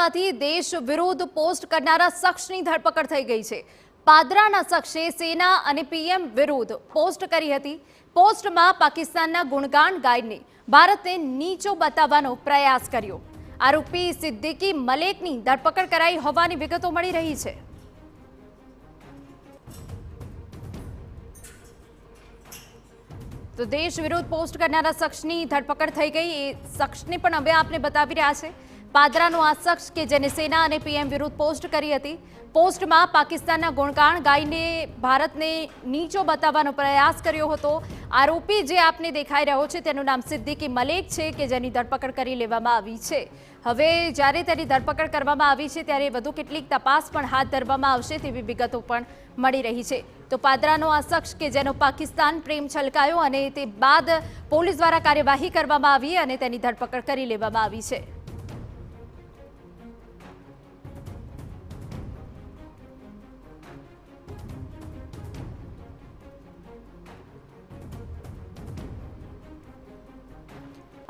પાદરામાંથી દેશ વિરોધ પોસ્ટ કરનારા શખ્સની ધરપકડ થઈ ગઈ છે। પાદરાના શખ્સે સેના અને પીએમ વિરુદ્ધ પોસ્ટ કરી હતી। પોસ્ટમાં પાકિસ્તાનના ગુણગાન ગાઈને ભારતને નીચો બતાવવાનો પ્રયાસ કર્યો। આરોપી સિદ્દીકી મલેકની ધરપકડ કરાઈ હોવાની વિગતો મળી રહી છે। तो देश विरोध पोस्ट करनारा शख्सनी धरपकड़ थई गई। ए शख्सने पण हवे आपने बतावी रह्या छे। पादरानो आ शख्स के जेने सेना अने पीएम विरुद्ध पोस्ट करी हती। पोस्टमां पाकिस्तानना गुणगान गाईने भारतने नीचो बतावવાનો प्रयास कर्यो हतो। आरोपी जे आपने देखाई रह्यो छे तेनुं नाम सिद्दीकी मलेक छे के जेनी धरपकड़ करी लेवामां आवी छे। हवे ज्यारे तेनी धरपकड़ करवामां आवी छे त्यारे વધુ કેટલીક તપાસ પણ હાથ ધરવામાં આવશે તેવી વિગતો પણ મળી રહી છે। તો પાદરાનો આ શખ્સ કે જેનો પાકિસ્તાન પ્રેમ છલકાયો અને તે બાદ પોલીસ દ્વારા કાર્યવાહી કરવામાં આવી અને તેની ધરપકડ કરી લેવામાં આવી છે।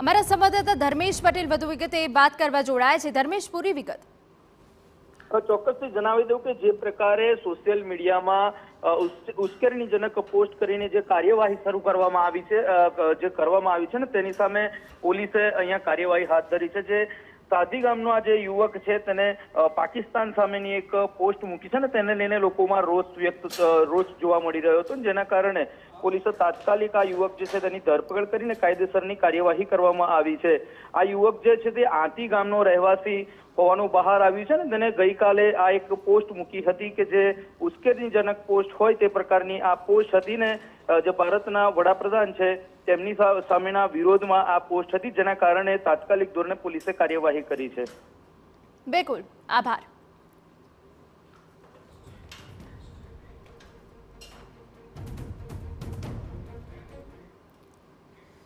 हमारा संवाददाता धर्मेश पटेल વધુ વિગતે વાત કરવા જોડાયા છે। ધર્મેશ, પૂરી વિગત। ચોક્કસથી જણાવી દઉં કે જે પ્રકારે સોશિયલ મીડિયામાં ઉશ્કેરણીજનક પોસ્ટ કરીને જે કાર્યવાહી શરૂ કરવામાં આવી છે ને તેની સામે પોલીસે અહીંયા કાર્યવાહી હાથ ધરી છે। જે સાધી ગામનો આ જે યુવક છે તેને પાકિસ્તાન સામેની એક પોસ્ટ મૂકી છે ને તેને લઈને લોકોમાં રોષ જોવા મળી રહ્યો હતો, જેના કારણે પોલીસે તાત્કાલિક આ યુવક જે છે તેની ધરપકડ કરીને કાયદેસરની કાર્યવાહી કરવામાં આવી છે। આ યુવક જે છે તે આંટી ગામનો રહેવાસી હોવાનું બહાર આવ્યું છે ને તેને ગઈકાલે આ એક પોસ્ટ મૂકી હતી કે જે ઉશ્કેરણીજનક પોસ્ટ હોય તે પ્રકારની આ પોસ્ટ હતી ને જે ભારતના વડાપ્રધાન છે તેમની સામેના વિરોધમાં આ પોસ્ટ હતી, જેના કારણે તાત્કાલિક ધોરણે પોલીસે કાર્યવાહી કરી છે। બિલકુલ, આભાર।